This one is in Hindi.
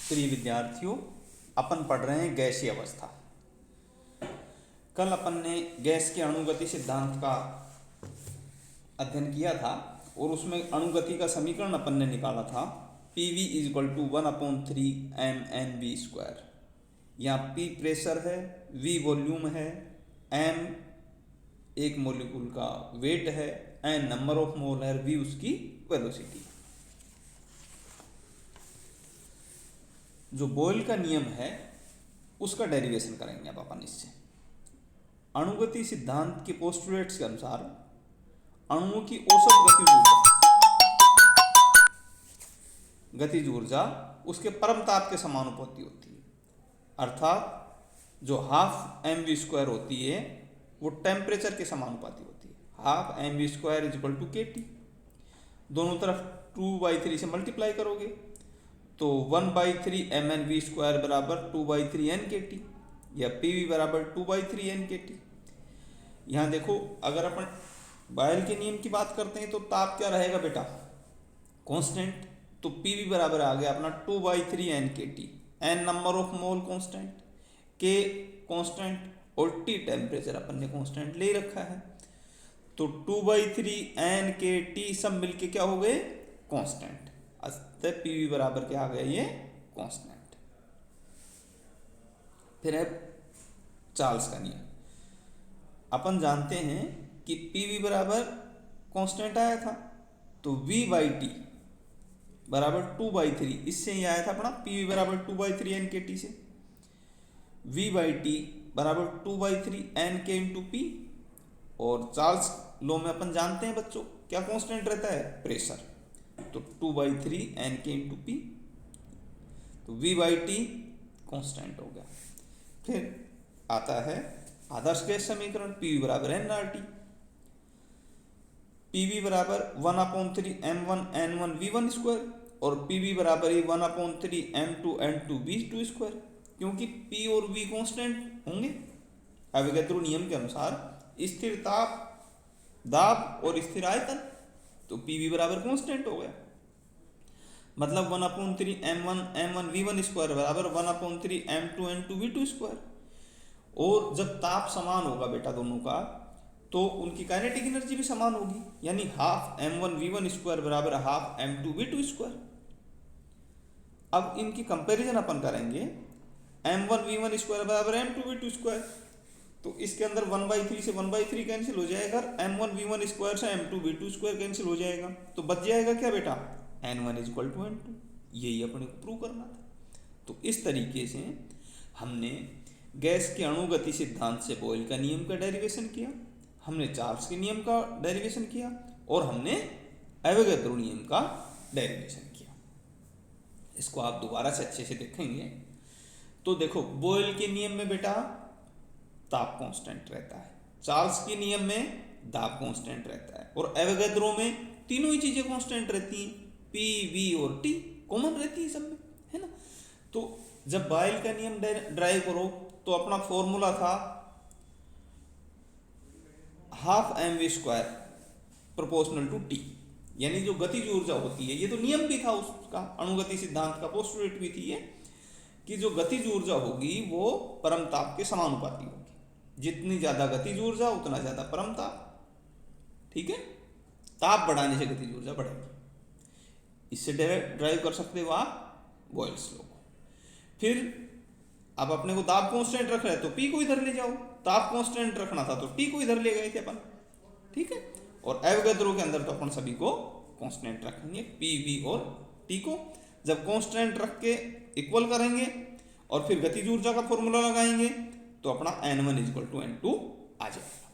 प्रिय विद्यार्थियों, अपन पढ़ रहे हैं गैसीय अवस्था। कल अपन ने गैस के अणुगति सिद्धांत का अध्ययन किया था और उसमें अणुगति का समीकरण अपन ने निकाला था PV = 1/3 mNv²। यहाँ P प्रेशर है, V वॉल्यूम है, M एक मॉलिक्यूल का वेट है, N नंबर ऑफ मोल है, V उसकी वेलोसिटी। जो बोयल का नियम है उसका डेरिवेशन करेंगे अब अपन इससे। अणुगति सिद्धांत के पोस्टुलेट्स के अनुसार अणुओं की औसत गतिज ऊर्जा उसके परम ताप के समानुपाती होती है, अर्थात जो ½ mv² होती है वो टेम्परेचर के समानुपाती होती है। ½ mv² = kT। दोनों तरफ 2/3 से मल्टीप्लाई करोगे तो 1/3 mNv² = 2/3 nKT या PV = 2/3 nKT। यहाँ देखो, अगर अपन बॉयल के नियम की बात करते हैं तो ताप क्या रहेगा बेटा? कांस्टेंट। तो PV बराबर आ गया अपना 2/3 nKT। N number of mole constant, K constant और T टेम्परेचर अपन ने कांस्टेंट ले रखा है। तो 2/3 nKT सब मिलके क्या हो गए? कांस्टेंट। अतः PV बराबर क्या आ गया? ये कांस्टेंट। फिर है चार्ल्स का नियम। अपन जानते हैं कि PV बराबर कांस्टेंट आया था तो V/T बराबर 2/3, इससे ही आया था अपना PV बराबर 2/3 nKT से। V/T बराबर 2/3 nK × P। और चार्ल्स लॉ में अपन जानते हैं बच्चों क्या कांस्टेंट रहता है? प्रेशर। तो 2/3 nK × P। तो V/T कांस्टेंट हो गया। फिर आता है आदर्श गैस समीकरण। PV बराबर nRT। PV बराबर 1/3 m1n1v1² और PV बराबर 1/3 m2n2v2², क्योंकि P और V कांस्टेंट होंगे। अवोगाद्रो नियम के अनुसार स्थिर ताप, दाब और स्थिर आयतन, तो PV बराबर कांस्टेंट हो गया। मतलब 1/3 m1n1v1² बराबर 1/3 m2n2v2²। और जब ताप समान होगा बेटा दोनों का, तो उनकी काइनेटिक एनर्जी भी समान होगी, यानी ½ m1v1² बराबर ½ m2v2²। अब इनकी कंपैरिजन अपन करेंगे। m1v1² बराबर m2v2², तो इसके अंदर 1/3 से 1/3 कैंसिल हो जाएगा, m1v1² से m2v2² कैंसिल हो जाएगा, तो बच जाएगा क्या बेटा? n1 = n2। यही अपने को प्रूव करना था। तो इस तरीके से हमने गैस के अणुगति सिद्धांत से बॉयल का नियम का डेरिवेशन किया, हमने चार्ल्स के नियम का डेरिवेशन किया और हमने एवोगाद्रो नियम का डेरिवेशन किया। इसको आप दोबारा से अच्छे से देखेंगे तो देखो, बॉयल के नियम में बेटा ताप कांस्टेंट रहता है, चार्ल्स के नियम में दाब कांस्टेंट रहता है, और एवोगाद्रो में तीनों ही चीजें कांस्टेंट रहती हैं। P, V और T कॉमन रहती है सब में, है ना? तो जब बॉयल का नियम ड्राइव करो तो अपना फॉर्मूला था ½ mv² प्रोपोर्शनल टू T, यानी जो गतिज ऊर्जा होती है, ये तो नियम भी था उसका, अणुगति सिद्धांत का पोस्टुलेट भी थी ये, कि जो गतिज ऊर्जा होगी वो परम ताप के समानुपाती होगी। जितनी ज्यादा गतिज ऊर्जा उतना ज्यादा परम ताप। ठीक है? ताप बढ़ाने से गतिज ऊर्जा बढ़ेगी। इससे ड्राइव कर सकते हो आप बॉयल्स लॉ को। फिर अब अपने को दाब कांस्टेंट रख रहे हैं तो P को इधर ले जाओ, ताप कांस्टेंट रखना था तो T को इधर ले गए थे अपन। ठीक है? और एवोगाद्रो के अंदर तो अपन सभी को कांस्टेंट रखेंगे, P, V और T को। जब कांस्टेंट रख के इक्वल करेंगे और फिर गतिज ऊर्जा का फॉर्मूला लगाएंगे तो अपना n1 = n2 आ जाएगा।